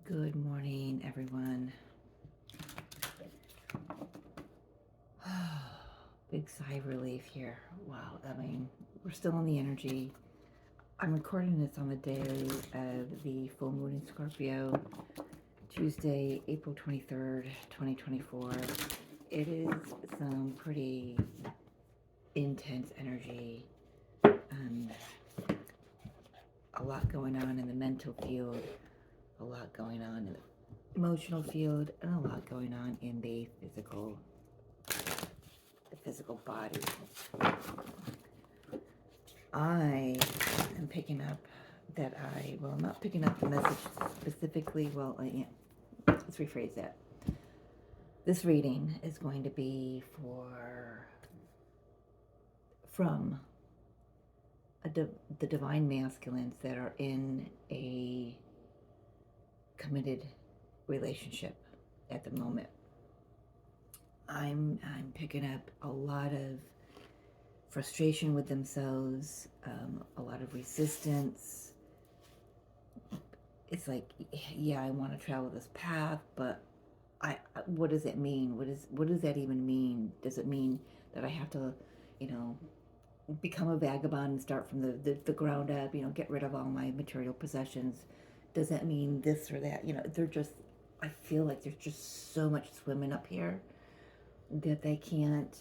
Good morning, everyone. Big sigh of relief here. Wow, we're still in the energy. I'm recording this on the day of the full moon in Scorpio, Tuesday, April 23rd, 2024. It is some pretty intense energy. A lot going on in the mental field, a lot going on in the emotional field, and a lot going on in the physical body. I am picking up that I'm not picking up the message specifically. Well, let's rephrase that. This reading is going to be from the divine masculines that are in a committed relationship at the moment. I'm picking up a lot of frustration with themselves, a lot of resistance. It's like, yeah, I want to travel this path, but what does it mean? What does that even mean? Does it mean that I have to, become a vagabond and start from the ground up, get rid of all my material possessions? Does that mean this or that? I feel like there's just so much swimming up here that they can't.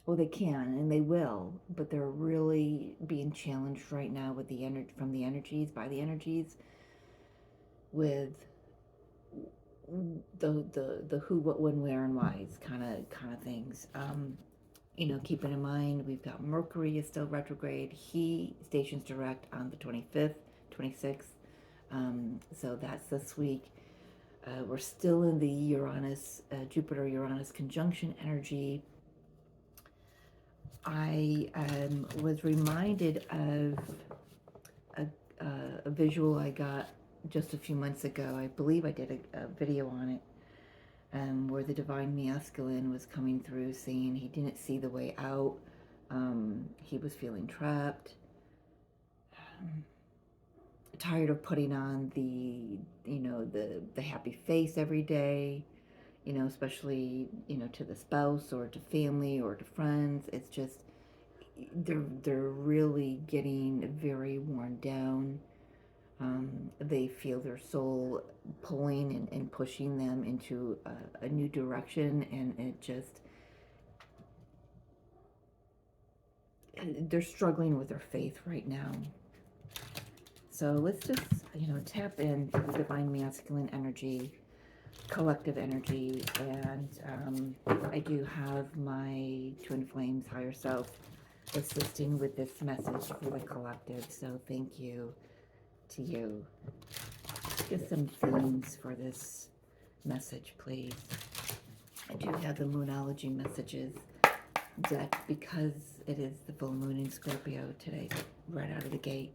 Well, they can and they will, but they're really being challenged right now with by the energies, with the who, what, when, where, and whys kind of things. Keeping in mind we've got Mercury is still retrograde. He stations direct on the 25th, 26th. So that's this week. We're still in the Jupiter-Uranus conjunction energy. I was reminded of a visual I got just a few months ago. I believe I did a video on it, where the divine masculine was coming through saying he didn't see the way out. He was feeling trapped, tired of putting on the happy face every day, especially, to the spouse or to family or to friends. It's just, they're really getting very worn down. They feel their soul pulling and pushing them into a new direction, and they're struggling with their faith right now. So let's just, tap into the divine masculine energy, collective energy, and I do have my twin flames higher self assisting with this message for the collective. So thank you to you. Just some themes for this message, please. I do have the Moonology messages deck because it is the full moon in Scorpio today, right out of the gate.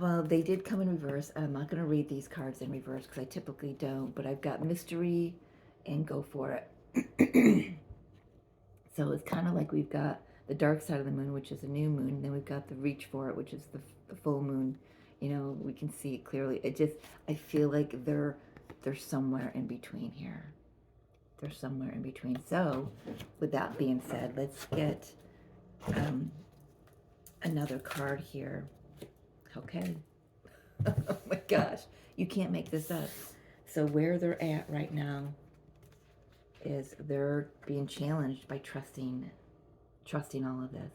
Well, they did come in reverse. I'm not going to read these cards in reverse because I typically don't, but I've got Mystery and Go For It. So it's kind of like we've got the dark side of the moon, which is a new moon, and then we've got the Reach For It, which is the full moon. We can see it clearly. I feel like they're somewhere in between here. They're somewhere in between. So with that being said, let's get another card here. Okay. Oh my gosh, you can't make this up. So where they're at right now is they're being challenged by trusting all of this.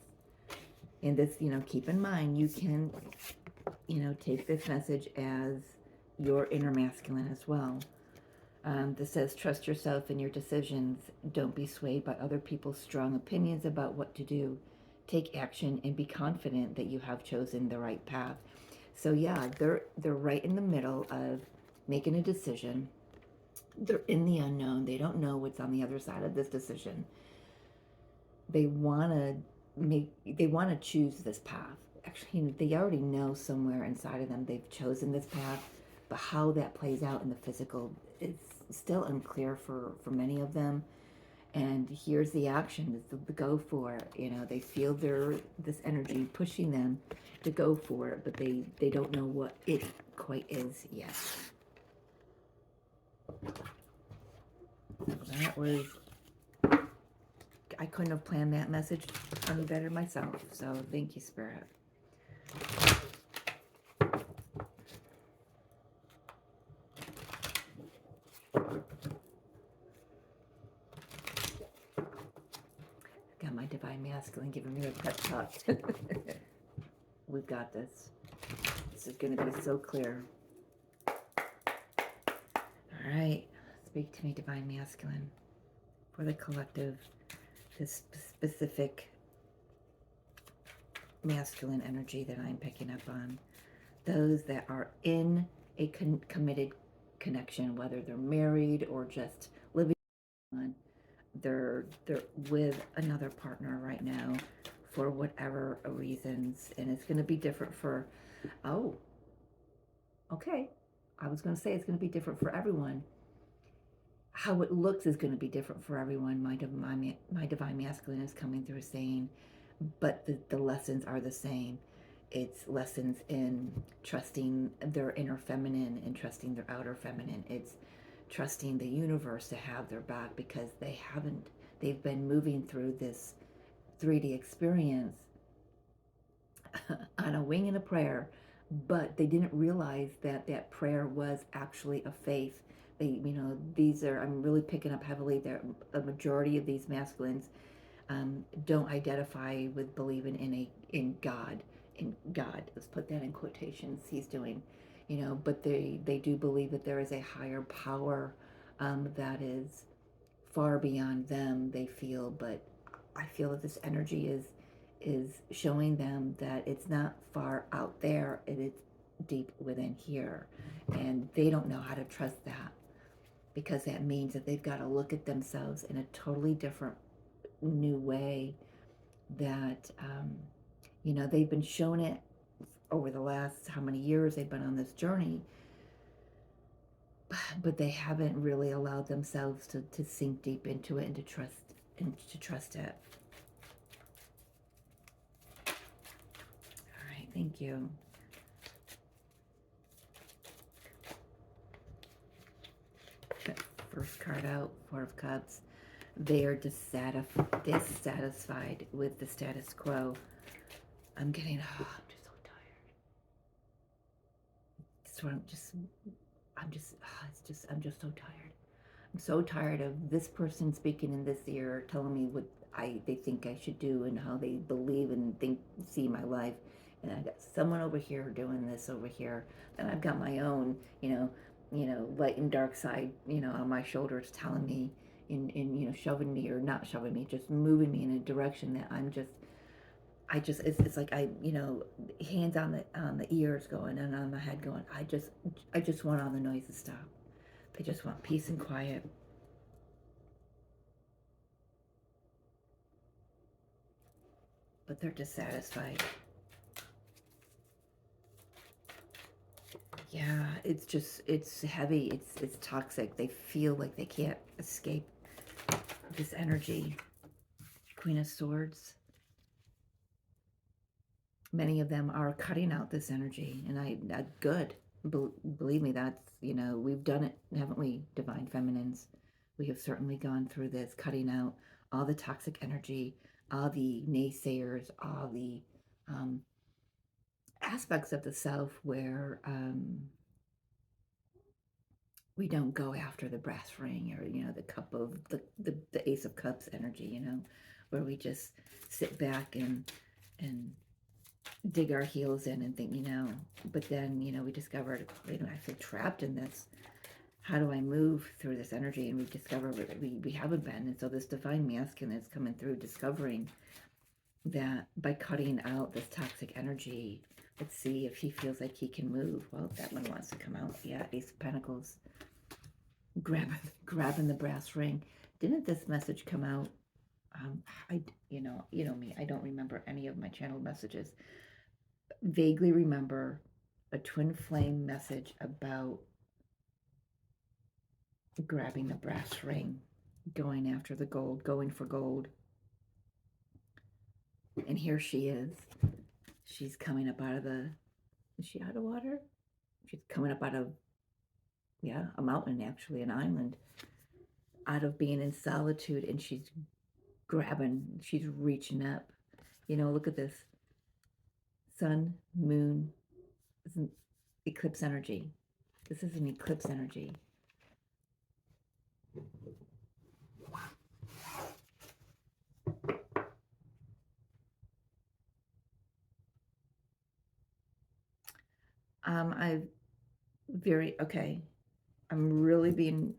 And this, keep in mind, you can, take this message as your inner masculine as well. This says, trust yourself in your decisions. Don't be swayed by other people's strong opinions about what to do. Take action and be confident that you have chosen the right path. So yeah, they're right in the middle of making a decision. They're in the unknown. They don't know what's on the other side of this decision. They want to choose this path. Actually, they already know somewhere inside of them they've chosen this path, but how that plays out in the physical is still unclear for many of them. And here's the action, is the go for it. You know, they feel this energy pushing them to go for it, but they don't know what it quite is yet. So that was, I couldn't have planned that message any better myself. So thank you, Spirit. Got my Divine Masculine giving me a pep talk. We've got this. This is going to be so clear. All right. Speak to me, Divine Masculine. For the collective, this specific masculine energy that I'm picking up on. Those that are in a committed connection, whether they're married or just living on, they're with another partner right now for whatever reasons, and it's going to be different for, oh, okay, I was going to say it's going to be different for everyone. How it looks is going to be different for everyone. My Divine Masculine is coming through saying, but the lessons are the same. It's lessons in trusting their inner feminine and trusting their outer feminine. It's trusting the universe to have their back, because they've been moving through this 3D experience on a wing and a prayer, but they didn't realize that that prayer was actually a faith. They, you know, I'm really picking up heavily that a majority of these masculines don't identify with believing in God. Let's put that in quotations. He's doing, you know, but they do believe that there is a higher power that is far beyond them. They feel, but I feel that this energy is showing them that it's not far out there. It is deep within here, and they don't know how to trust that, because that means that they've got to look at themselves in a totally different new way, that you know, they've been shown it over the last how many years they've been on this journey, but they haven't really allowed themselves to sink deep into it and to trust it. All right, thank you. First card out, Four of Cups. They are dissatisfied with the status quo. I'm getting, I'm just so tired. I'm just so tired. I'm so tired of this person speaking in this ear, telling me what they think I should do and how they believe and see my life. And I've got someone over here doing this over here. And I've got my own, light and dark side, on my shoulders, telling me and shoving me, or not shoving me, just moving me in a direction that it's like hands on the ears going, and on the head going, I just want all the noise to stop. I just want peace and quiet. But they're dissatisfied. Yeah, it's heavy. It's toxic. They feel like they can't escape this energy. Queen of Swords. Many of them are cutting out this energy, and good. Believe me, that's, we've done it, haven't we, Divine Feminines? We have certainly gone through this, cutting out all the toxic energy, all the naysayers, all the aspects of the self where we don't go after the brass ring, or the cup of the Ace of Cups energy, where we just sit back and dig our heels in and think, but then, we discovered, I feel trapped in this. How do I move through this energy? And we discover that we haven't been. And so this Divine Masculine is coming through, discovering that by cutting out this toxic energy, let's see if he feels like he can move. Well, that one wants to come out. Yeah, Ace of Pentacles. Grabbing the brass ring. Didn't this message come out? You know me, I don't remember any of my channeled messages. Vaguely remember a twin flame message about grabbing the brass ring. going after the gold, going for gold. And here she is. She's coming up out of the, is she out of water? She's coming up out of, yeah, a mountain, actually, an island, out of being in solitude, and she's grabbing, she's reaching up. You know, look at this. Sun, moon, this is eclipse energy. This is an eclipse energy. Okay. I'm really being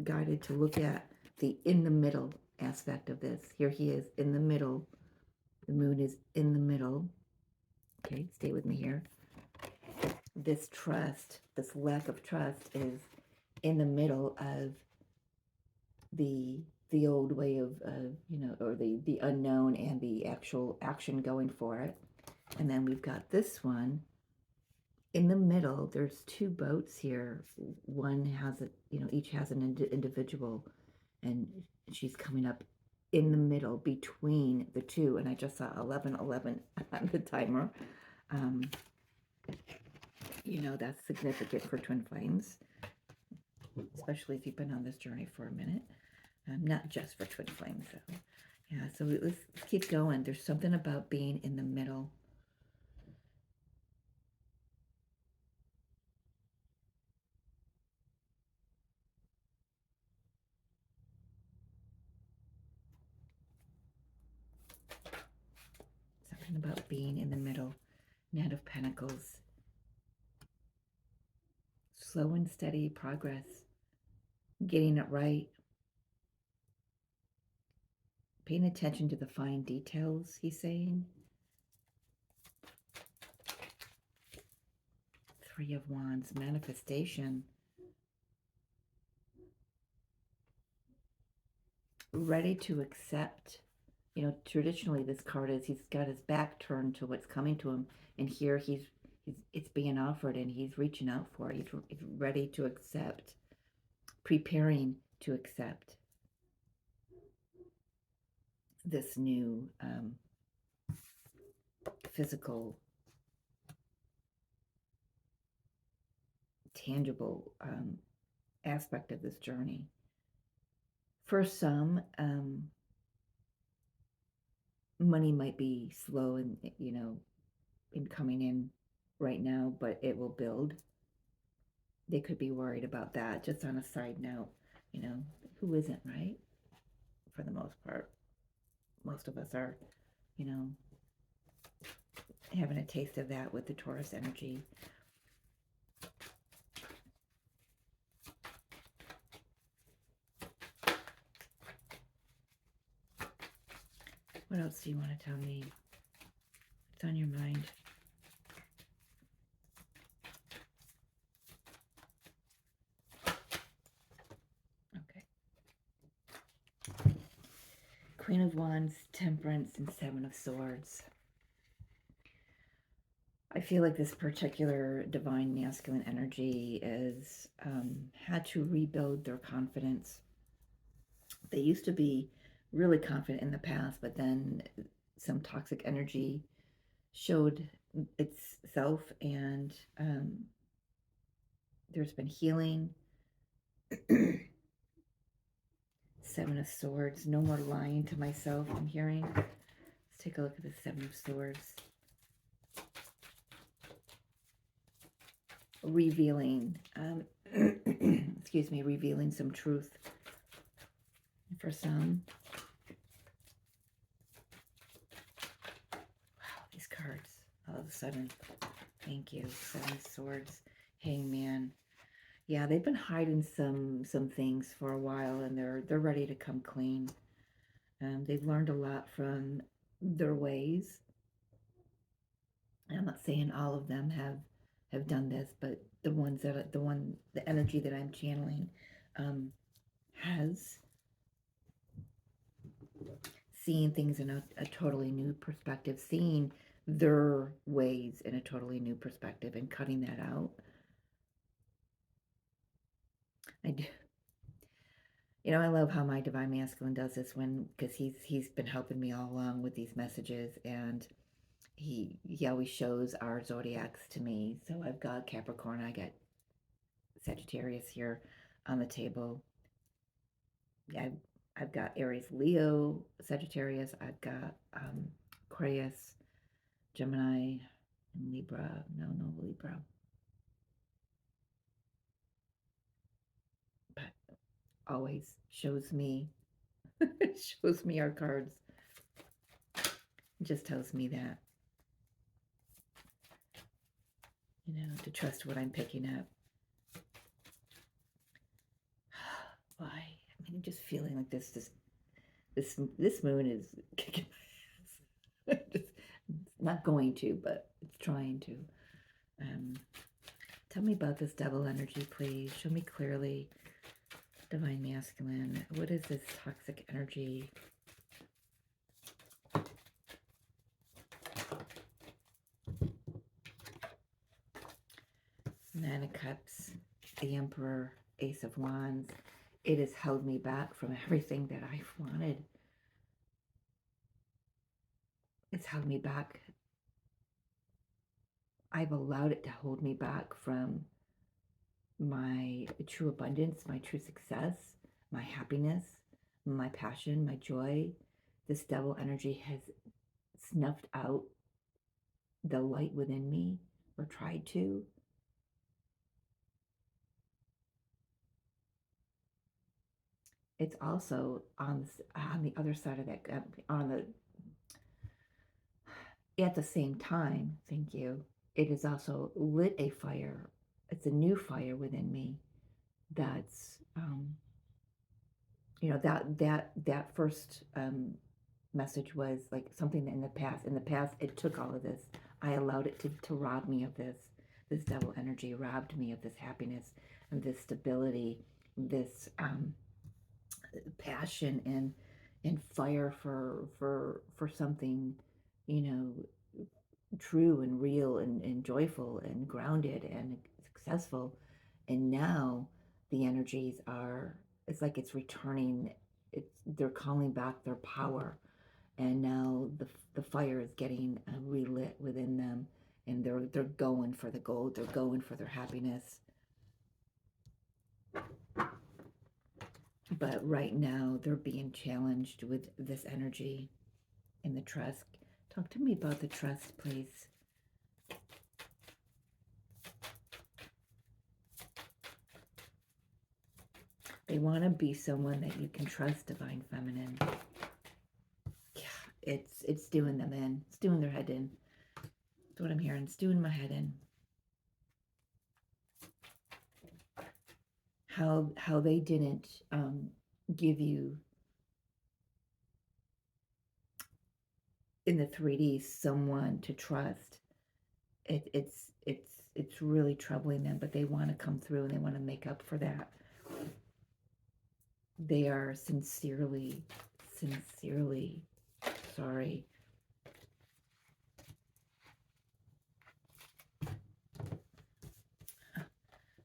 guided to look at the in the middle aspect of this. Here he is in the middle. The moon is in the middle. Okay, stay with me here. This trust, this lack of trust is in the middle of the old way of, you know, or the unknown and the actual action going for it. And then we've got this one in the middle. There's two boats here. One has a, you know, each has an individual, and she's coming up in the middle between the two. And I just saw 1111 on the timer. You know, that's significant for twin flames, especially if you've been on this journey for a minute. Not just for twin flames. So yeah, so let's keep going. There's something about being in the middle. Something about being in the middle. Knight of Pentacles. Slow and steady progress. Getting it right. Paying attention to the fine details, he's saying. Three of Wands. Manifestation. Ready to accept. You know, traditionally this card is he's got his back turned to what's coming to him, and here it's being offered and he's reaching out for it. He's ready to accept, preparing to accept this new physical, tangible aspect of this journey. For some, money might be slow and, you know, in coming in right now, but it will build. They could be worried about that. Just on a side note, you know, who isn't, right? For the most part, most of us are, you know, having a taste of that with the Taurus energy. What else do you want to tell me? What's on your mind? Okay. Queen of Wands, Temperance, and Seven of Swords. I feel like this particular divine masculine energy is had to rebuild their confidence. They used to be really confident in the past, but then some toxic energy showed itself, and there's been healing. Seven of Swords. No more lying to myself, I'm hearing. Let's take a look at the Seven of Swords. Revealing, excuse me, revealing some truth for some. Wow, these cards, all of a sudden. Thank you. Seven of Swords, Hangman. Yeah, they've been hiding some things for a while, and they're ready to come clean. They've learned a lot from their ways. And I'm not saying all of them have done this, but the energy that I'm channeling has seen things in a totally new perspective, seeing their ways in a totally new perspective and cutting that out. I do. I love how my divine masculine does this because he's been helping me all along with these messages, and he always shows our zodiacs to me. So I've got Capricorn, I got Sagittarius here on the table. Yeah, I've got Aries, Leo, Sagittarius. I've got Aquarius, Gemini, and Libra. No Libra. But always shows me shows me our cards. It just tells me that, to trust what I'm picking up. Why? I mean, I'm just feeling like this moon is kicking my ass. Just not going to, but it's trying to. Tell me about this double energy, please. Show me clearly, divine masculine. What is this toxic energy? Nine of Cups, the Emperor, Ace of Wands. It has held me back from everything that I've wanted. It's held me back. I've allowed it to hold me back from my true abundance, my true success, my happiness, my passion, my joy. This double energy has snuffed out the light within me, or tried to. It's also on the other side of that, at the same time, thank you, it has also lit a fire. It's a new fire within me that's, that first message was like something in the past. In the past, it took all of this. I allowed it to rob me of this. This double energy robbed me of this happiness and this stability, this passion and fire for something, true and real and joyful and grounded and successful. And now the energies are, it's like it's returning. They're calling back their power, and now the fire is getting relit within them, and they're going for the gold. They're going for their happiness. But right now they're being challenged with this energy and the trust. Talk to me about the trust, please. They want to be someone that you can trust, divine feminine. Yeah, it's doing them in. It's doing their head in. That's what I'm hearing. It's doing my head in. How they didn't give you in the 3D someone to trust. It's really troubling them, but they want to come through and they want to make up for that. They are sincerely sorry.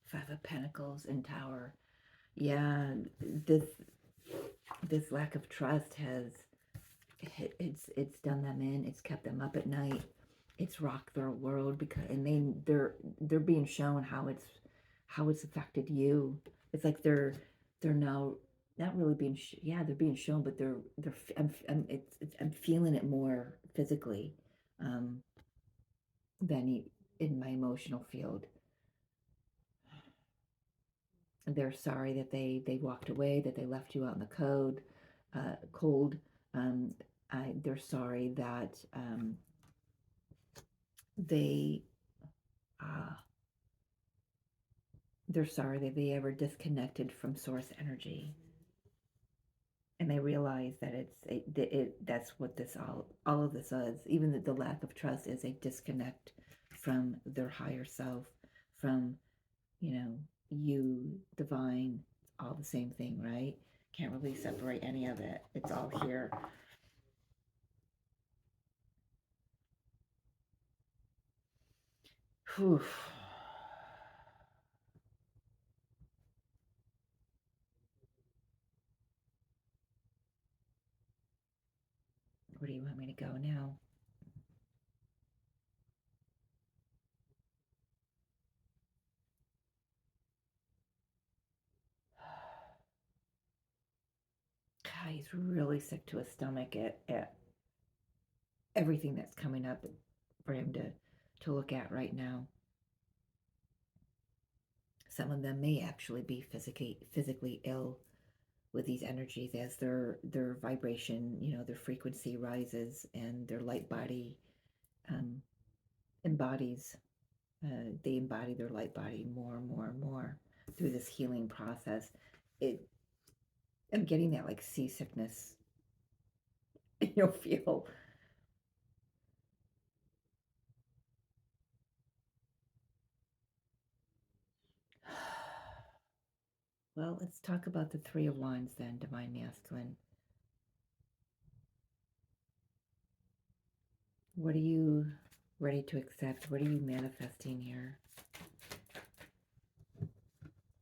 Five of Pentacles and Tower. Yeah, this lack of trust has it's done them in. It's kept them up at night. It's rocked their world because, and they're being shown how it's affected you. It's like they're now not really being they're being shown, but I'm feeling it more physically than in my emotional field. They're sorry that they walked away, that they left you out in the cold. They're sorry that they're sorry that they ever disconnected from source energy, and they realize that that's what this all of this is. Even the lack of trust is a disconnect from their higher self, from you, divine, all the same thing, right? Can't really separate any of it. It's all here. Whew. go now. God, he's really sick to his stomach at everything that's coming up for him to look at right now. Some of them may actually be physically ill with these energies as their vibration, their frequency rises and their light body um, embodies. They embody their light body more and more and more through this healing process. I'm getting that like seasickness, feel. Well, let's talk about the Three of Wands then, Divine Masculine. What are you ready to accept? What are you manifesting here?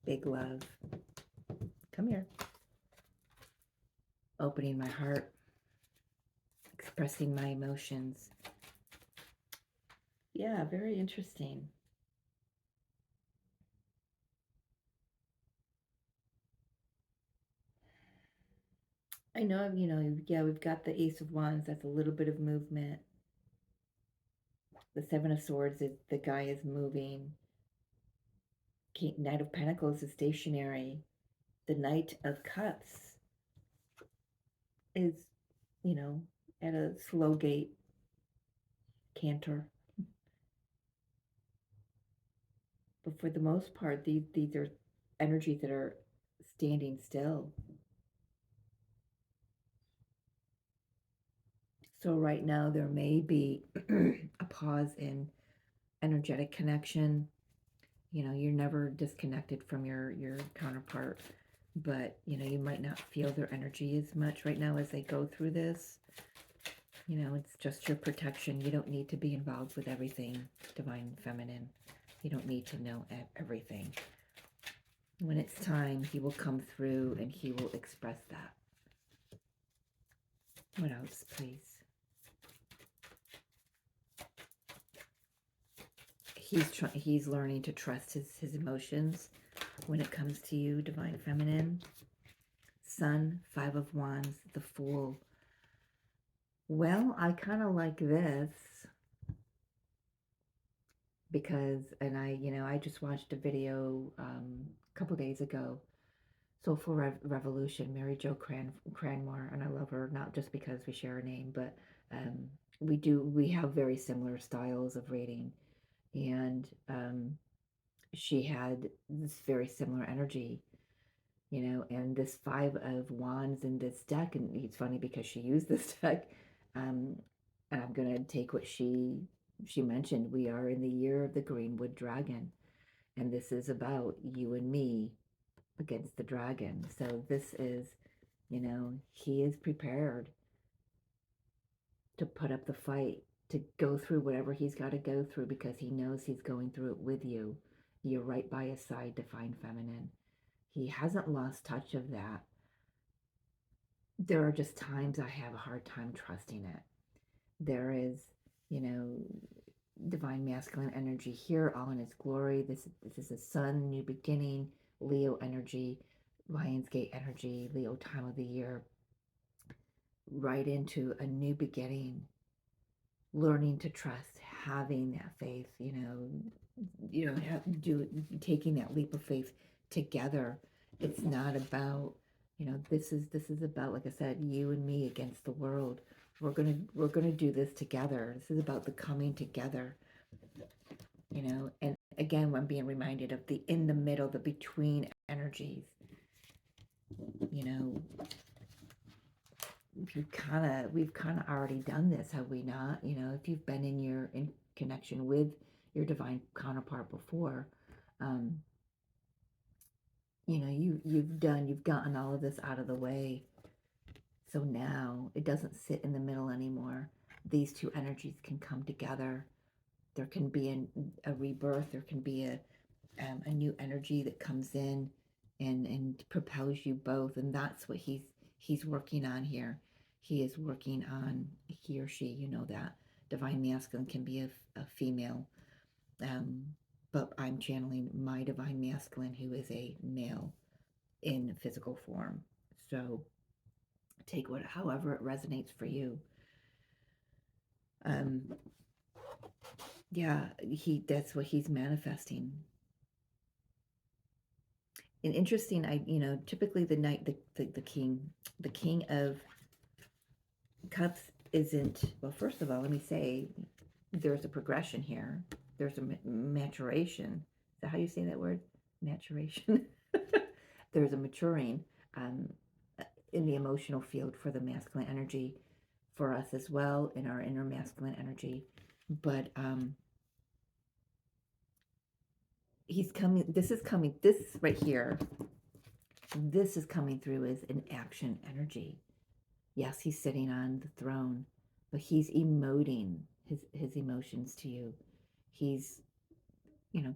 Big love. Come here. Opening my heart. Expressing my emotions. Yeah, very interesting. I know, yeah, we've got the Ace of Wands. That's a little bit of movement. The Seven of Swords, the guy is moving. Knight of Pentacles is stationary. The Knight of Cups is, at a slow gait, canter. But for the most part, these are energies that are standing still. So right now there may be a pause in energetic connection. You're never disconnected from your counterpart, but you might not feel their energy as much right now as they go through this. It's just your protection. You don't need to be involved with everything, Divine Feminine. You don't need to know everything. When it's time, he will come through and he will express that. What else, please? He's learning to trust his emotions when it comes to you, Divine Feminine. Sun, Five of Wands, the Fool. Well, I kind of like this because, and I just watched a video a couple days ago, Soulful Revolution, Mary Jo Cranmore, and I love her, not just because we share a name, but we have very similar styles of reading, and she had this very similar energy, and this Five of Wands in this deck, and it's funny because she used this deck, and I'm going to take what she mentioned. We are in the year of the Greenwood Dragon, and this is about you and me against the dragon. So this is, he is prepared to put up the fight, to go through whatever he's got to go through because he knows he's going through it with you. You're right by his side, Divine Feminine. He hasn't lost touch of that. There are just times I have a hard time trusting it. There is, Divine Masculine energy here, all in its glory. This is a sun, new beginning, Leo energy, Lionsgate energy, Leo time of the year, right into a new beginning, learning to trust, having that faith, taking that leap of faith together. It's not about, this is about, like I said, you and me against the world. We're gonna do this together. This is about the coming together, and again, I'm being reminded of the in the middle, the between energies. We've kind of already done this, have we not? If you've been in connection with your divine counterpart before, you've gotten all of this out of the way. So now it doesn't sit in the middle anymore. These two energies can come together. There can be a rebirth. There can be a new energy that comes in and propels you both. And that's what he's working on here. he is working on, he or she, you know that. Divine masculine can be a female. Um, but I'm channeling my divine masculine, who is a male in physical form. So take however it resonates for you. Yeah, that's what he's manifesting. And interesting, typically the knight, the king of cups isn't, well, first of all, let me say there's a progression here. There's a maturation. Is that how you say that word? Maturation. There's a maturing um, in the emotional field for the masculine energy, for us as well, in our inner masculine energy. But he's coming, this right here, this is coming through as an action energy. Yes, he's sitting on the throne, but he's emoting his emotions to you. He's,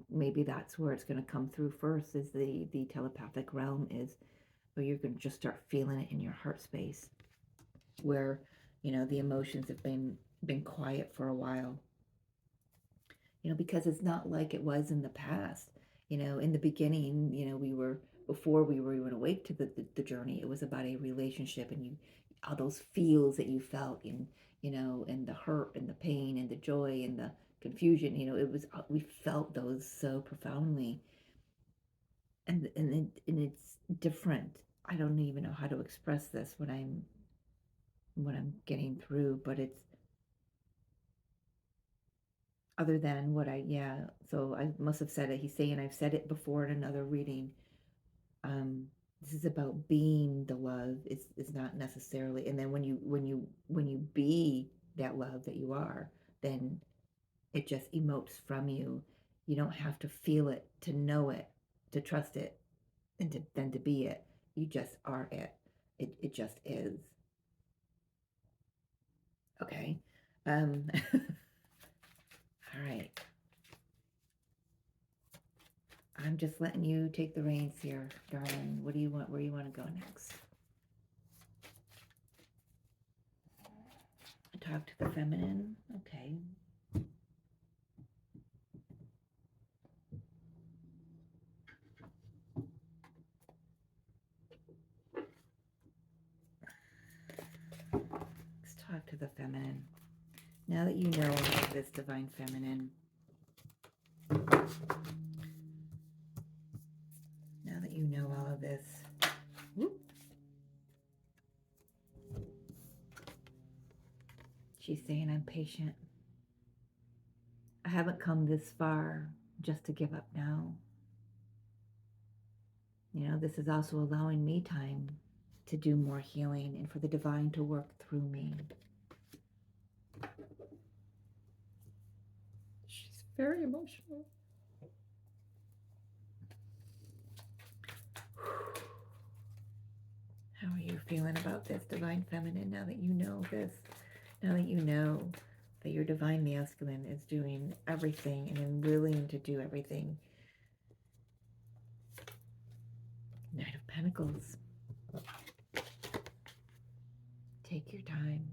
maybe that's where it's going to come through first, is the telepathic realm, is where you're going to just start feeling it in your heart space, where, the emotions have been quiet for a while. Because it's not like it was in the past. In the beginning, before we were even awake to the journey, it was about a relationship, and all those feels that you felt, and the hurt and the pain and the joy and the confusion, we felt those so profoundly. And it's different. I don't even know how to express this, what I'm getting through, but it's other than what so I must have said it. He's saying, I've said it before in another reading. This is about being the love. It's not necessarily, and then when you be that love that you are, then it just emotes from you. You don't have to feel it to know it, to trust it, and then to be it. You just are it. It just is. Okay. All right. I'm just letting you take the reins here, darling. What do you want? Where do you want to go next? Talk to the feminine. Okay. Let's talk to the feminine. Now that you know this divine feminine, now that you know all of this, whoop, she's saying, I'm patient. I haven't come this far just to give up now. This is also allowing me time to do more healing and for the divine to work through me. She's very emotional. How are you feeling about this, divine feminine, now that you know this? Now that you know that your divine masculine is doing everything and willing to do everything. Knight of Pentacles. Take your time.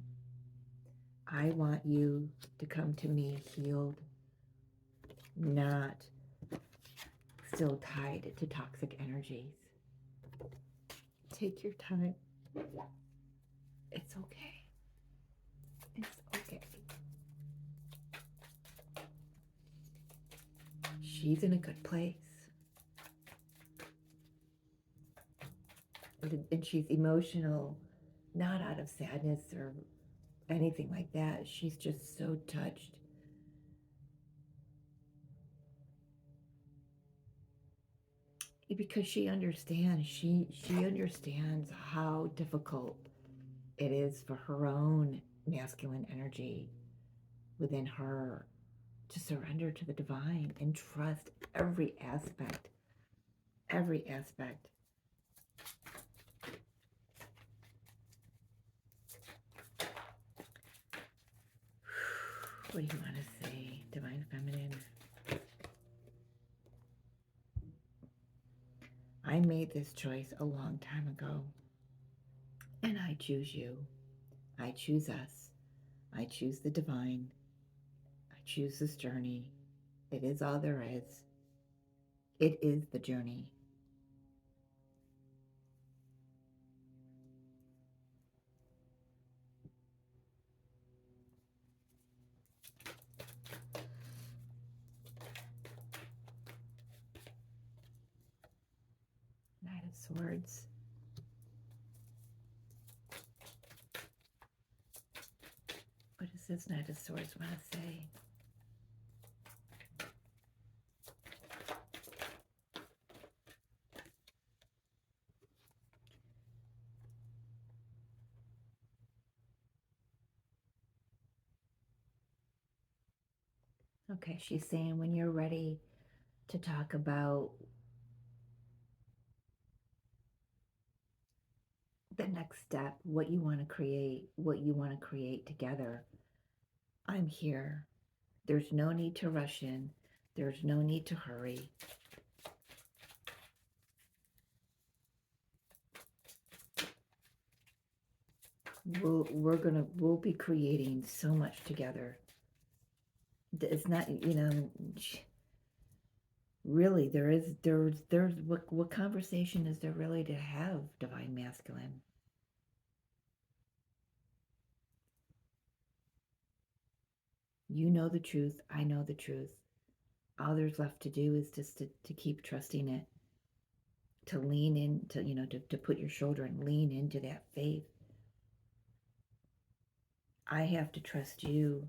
I want you to come to me healed, not still tied to toxic energies. Take your time. It's okay. It's okay. She's in a good place. And she's emotional, not out of sadness or anything like that. She's just so touched. Because she understands. She understands how difficult it is for her own masculine energy within her to surrender to the divine and trust every aspect. Every aspect. What do you want to say, divine feminine? I made this choice a long time ago, and I choose you. I choose us. I choose the divine. I choose this journey. It is all there is. It is the journey. Knight of Swords. What does this Knight of Swords want to say? Okay, she's saying when you're ready to talk about the next step, what you want to create together, I'm here. There's no need to rush in. There's no need to hurry. We'll be creating so much together. It's not, really, there's what conversation is there really to have, Divine Masculine? You know the truth. I know the truth. All there's left to do is just to keep trusting it, to lean in, to put your shoulder and lean into that faith. I have to trust you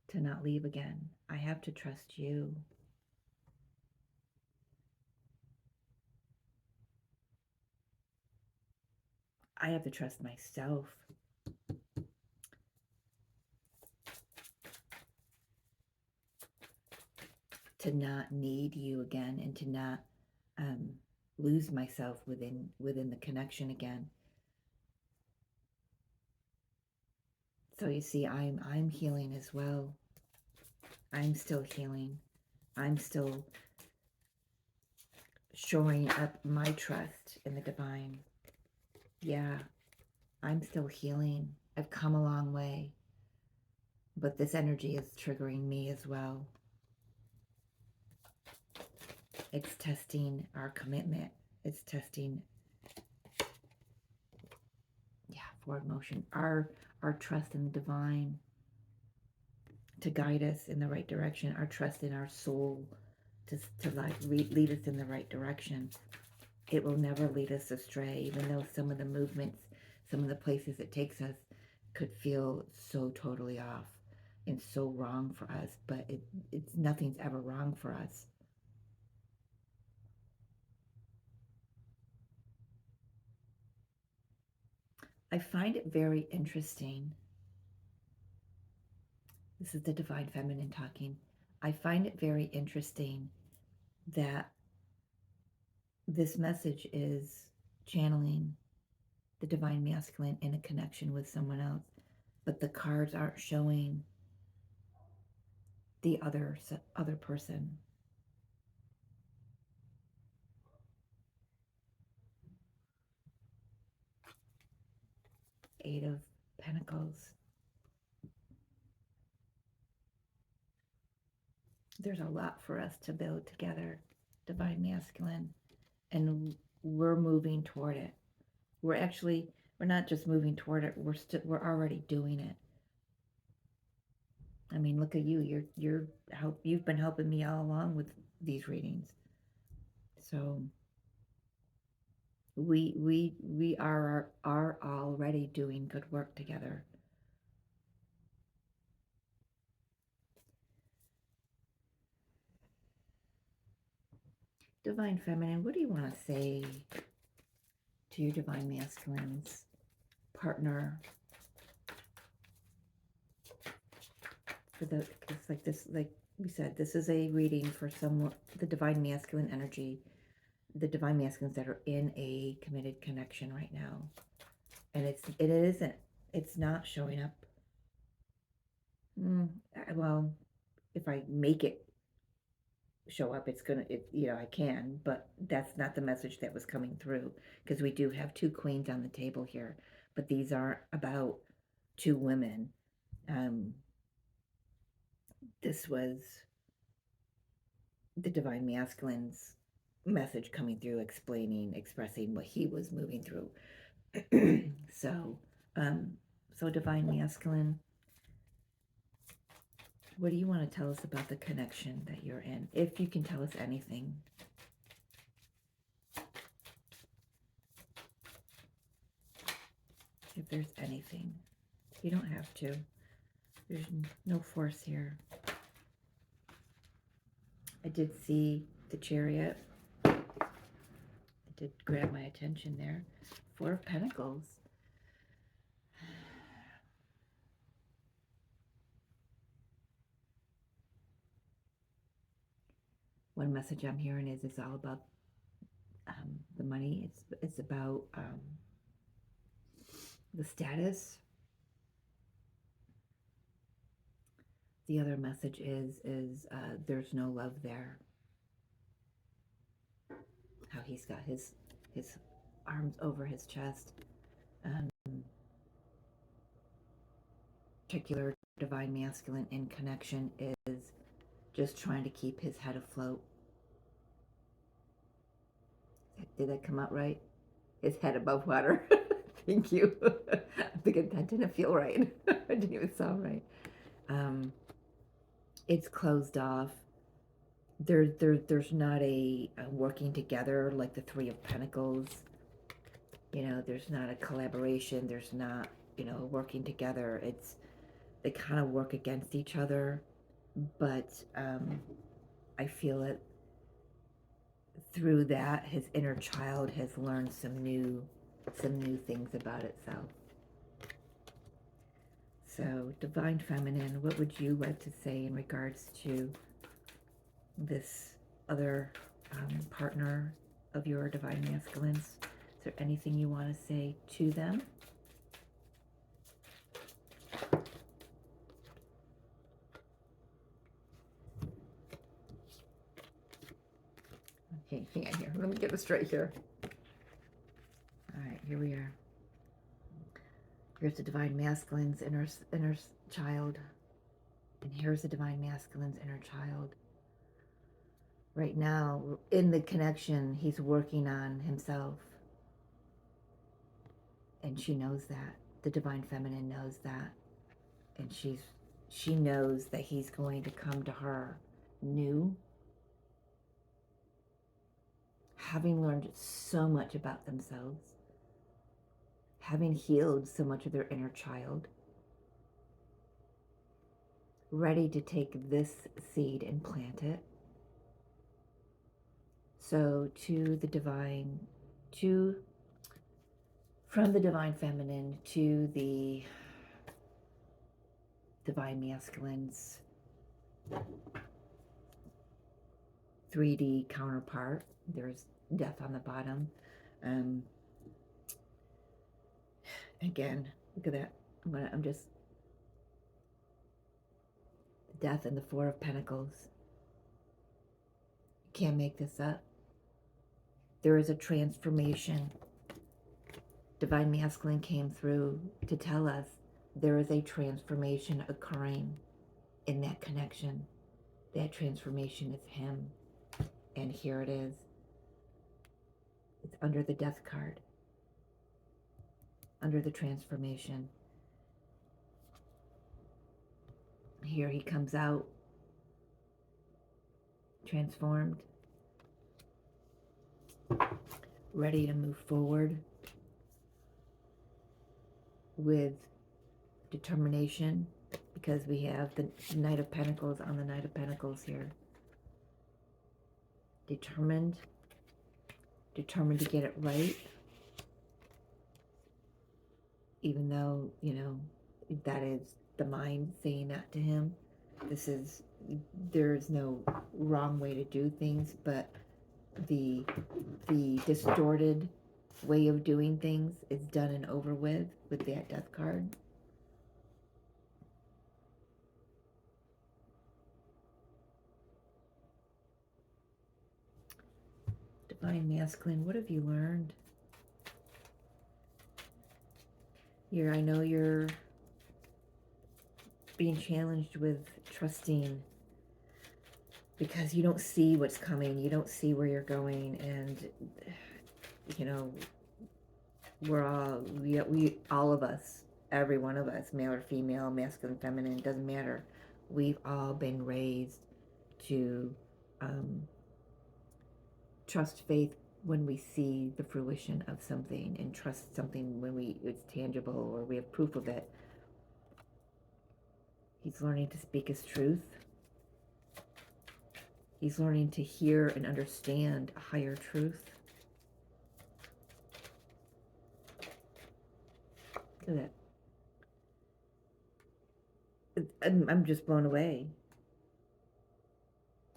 to not leave again. I have to trust you. I have to trust myself. To not need you again, and to not lose myself within the connection again. So you see, I'm healing as well. I'm still healing. I'm still shoring up my trust in the divine. Yeah, I'm still healing. I've come a long way. But this energy is triggering me as well. It's testing our commitment. It's testing, forward motion, our trust in the divine to guide us in the right direction, our trust in our soul to lead us in the right direction. It will never lead us astray, even though some of the movements, some of the places it takes us could feel so totally off and so wrong for us, but it's nothing's ever wrong for us. I find it very interesting. This is the Divine Feminine talking. I find it very interesting that this message is channeling the Divine Masculine in a connection with someone else, but the cards aren't showing the other person. Eight of Pentacles. There's a lot for us to build together, Divine Masculine, and we're moving toward it. We're not just moving toward it, we're already doing it. I mean, look at you. You've been helping me all along with these readings. So we are already doing good work together. Divine Feminine, what do you want to say to your Divine Masculine's partner? Like we said, this is a reading for the Divine Masculine energy, the Divine Masculines that are in a committed connection right now. And it's not showing up. Well, if I make it show up, it's gonna, I can, but that's not the message that was coming through, because we do have two queens on the table here, but these aren't about two women. This was the divine masculine's message coming through, expressing what he was moving through. So, so divine masculine, what do you want to tell us about the connection that you're in? If you can tell us anything. If there's anything. You don't have to. There's no force here. I did see the Chariot. It did grab my attention there. Four of Pentacles. One message I'm hearing is it's all about the money. It's about the status. The other message is there's no love there. How he's got his arms over his chest. Particular divine masculine in connection is just trying to keep his head afloat. Did that come out right? His head above water. Thank you. I think that didn't feel right. It didn't even sound right. It's closed off. There's not a working together like the Three of Pentacles. There's not a collaboration. There's not, working together. They kind of work against each other, but I feel it through that his inner child has learned some new things about itself. So, divine feminine, what would you like to say in regards to this other partner of your divine masculines? Is there anything you want to say to them? Okay, hang on here. Let me get this straight here. All right, here we are. Here's the divine masculine's inner child. And here's the divine masculine's inner child. Right now, in the connection, he's working on himself. And she knows that. The divine feminine knows that. And she knows that he's going to come to her new, having learned so much about themselves, having healed so much of their inner child, ready to take this seed and plant it. So from the divine feminine to the divine masculine's 3D counterpart, there's death on the bottom. Again, look at that. I'm just death and the Four of Pentacles. You can't make this up. There is a transformation. Divine masculine came through to tell us there is a transformation occurring in that connection. That transformation is him. And here it is. It's under the death card. Under the transformation. Here he comes out transformed, ready to move forward with determination, because we have the Knight of Pentacles on the Knight of Pentacles here. Determined to get it right, even though, that is the mind saying that to him. There's no wrong way to do things, but the distorted way of doing things is done and over with that death card. Divine Masculine, what have you learned? I know you're being challenged with trusting because you don't see what's coming. You don't see where you're going. And, you know, we all of us, every one of us, male or female, masculine, feminine, doesn't matter. We've all been raised to trust faith when we see the fruition of something, and trust something when it's tangible or we have proof of it. He's learning to speak his truth. He's learning to hear and understand a higher truth. Look at that. I'm just blown away.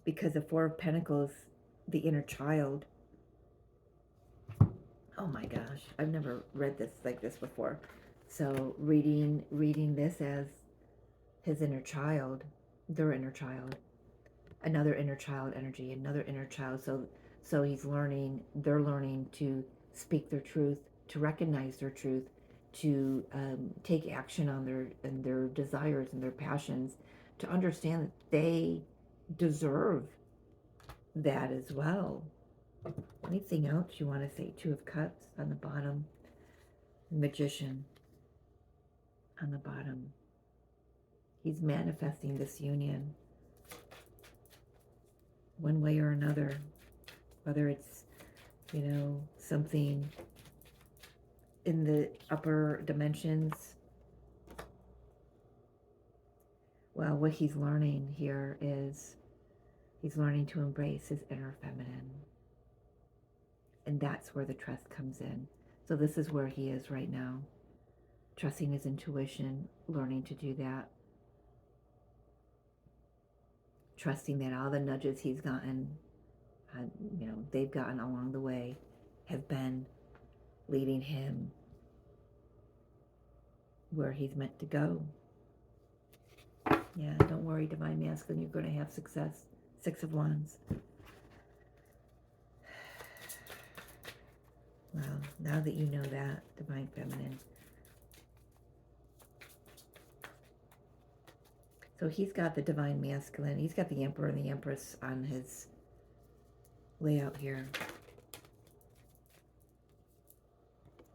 Because the Four of Pentacles, the inner child. Oh my gosh, I've never read this like this before. So reading this as his inner child, their inner child, another inner child energy, another inner child. So he's learning, they're learning to speak their truth, to recognize their truth, to take action on their desires and their passions, to understand that they deserve that as well. Anything else you want to say? Two of Cups on the bottom. Magician on the bottom. He's manifesting this union one way or another. Whether it's, something in the upper dimensions. Well, what he's learning here is he's learning to embrace his inner feminine. And that's where the trust comes in. So this is where he is right now. Trusting his intuition, learning to do that. Trusting that all the nudges he's gotten, they've gotten along the way, have been leading him where he's meant to go. Yeah, don't worry, Divine Masculine, you're going to have success. Six of Wands. Well, now that you know that, Divine Feminine. So he's got the Divine Masculine. He's got the Emperor and the Empress on his layout here.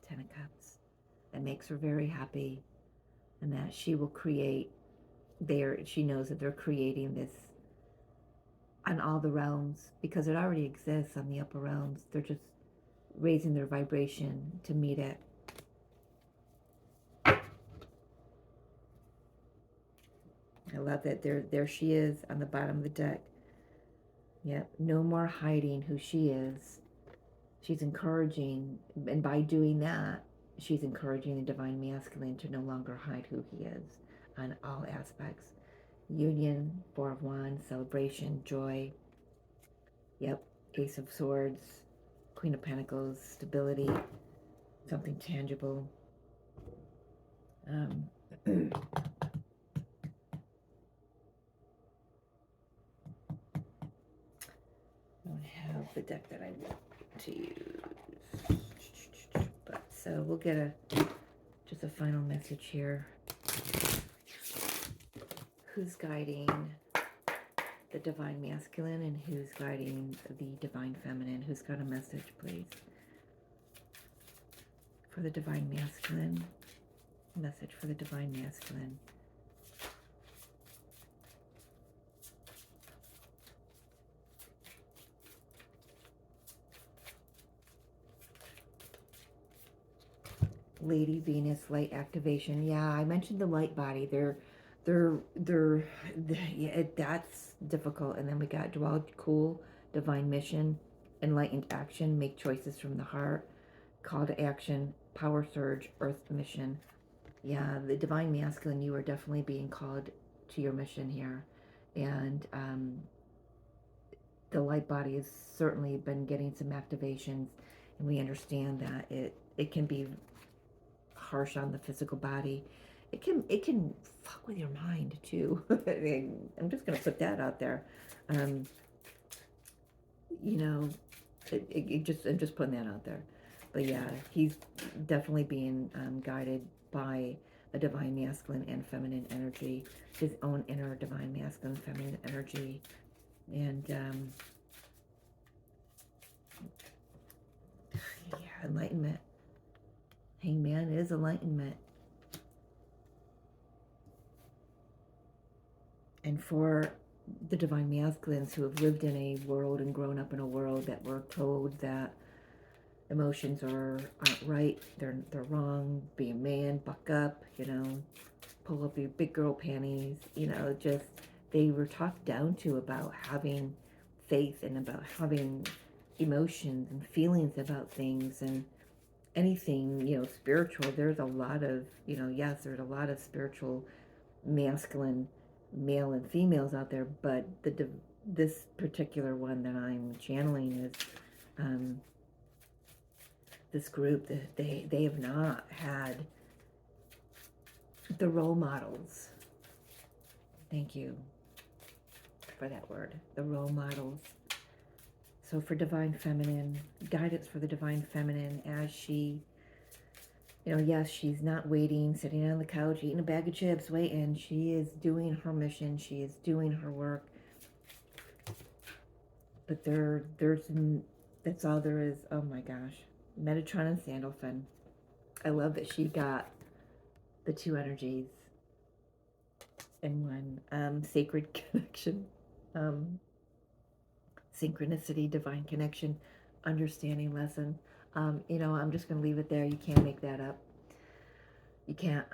Ten of Cups. That makes her very happy. And that she will create she knows that they're creating this on all the realms, because it already exists on the upper realms. They're just raising their vibration to meet it. I love that. There she is on the bottom of the deck. Yep, no more hiding who she is. She's encouraging, and by doing that, she's encouraging the Divine Masculine to no longer hide who he is on all aspects. Union, Four of Wands, celebration, joy. Yep, Ace of Swords, Queen of Pentacles, stability, something tangible. I don't have the deck that I want to use. But so we'll get just a final message here. Who's guiding the Divine Masculine and who's guiding the Divine Feminine? Who's got a message, please? For the Divine Masculine. Message for the Divine Masculine. Lady Venus, light activation. Yeah, I mentioned the light body. That's difficult. And then we got dwell cool, divine mission, enlightened action, make choices from the heart, call to action, power surge, earth mission. Yeah, the Divine Masculine, you are definitely being called to your mission here. And the light body has certainly been getting some activations, and we understand that it can be harsh on the physical body. It can fuck with your mind too. I'm just gonna put that out there. I'm just putting that out there. But yeah, he's definitely being guided by a divine masculine and feminine energy, his own inner divine masculine feminine energy. And yeah, enlightenment. Hangman is enlightenment. And for the divine masculines who have lived in a world and grown up in a world that were told that emotions aren't right, they're wrong, be a man, buck up, pull up your big girl panties, just they were talked down to about having faith and about having emotions and feelings about things and anything, spiritual. There's a lot of, yes, there's a lot of spiritual masculine male and females out there, but this particular one that I'm channeling is this group that they have not had the role models. Thank you for that word, the role models. So for divine feminine, guidance for the divine feminine as she, yes, she's not waiting, sitting on the couch, eating a bag of chips, waiting. She is doing her mission. She is doing her work. But that's all there is. Oh my gosh. Metatron and Sandalphon. I love that she got the two energies in one. Sacred connection. Synchronicity, divine connection, understanding lesson. I'm just going to leave it there. You can't make that up. You can't.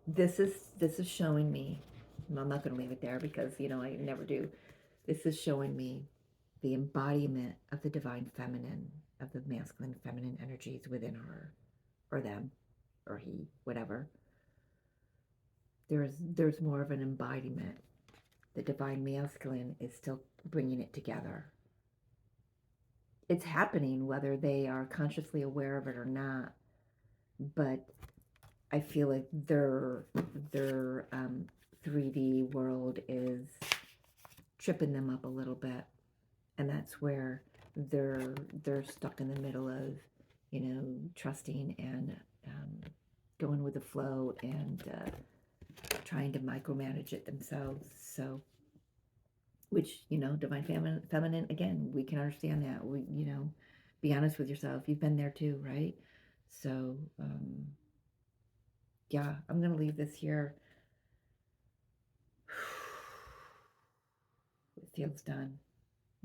This is showing me. I'm not going to leave it there because, I never do. This is showing me the embodiment of the divine feminine, of the masculine feminine energies within her, or them, or he, whatever. There's more of an embodiment. The divine masculine is still bringing it together. It's happening whether they are consciously aware of it or not, but I feel like their 3D world is tripping them up a little bit, and that's where they're stuck in the middle of trusting and going with the flow and trying to micromanage it themselves. So, which divine feminine, again, we can understand that. We be honest with yourself. You've been there too, right? So yeah, I'm gonna leave this here. It feels done.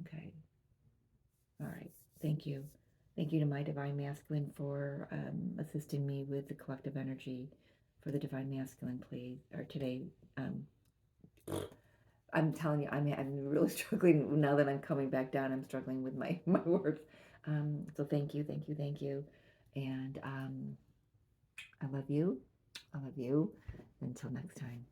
Okay. All right. Thank you. Thank you to my divine masculine for assisting me with the collective energy for the divine masculine, please. Or today, I'm telling you, I'm really struggling now that I'm coming back down. I'm struggling with my words. So thank you, thank you, thank you, and I love you. I love you. Until next time.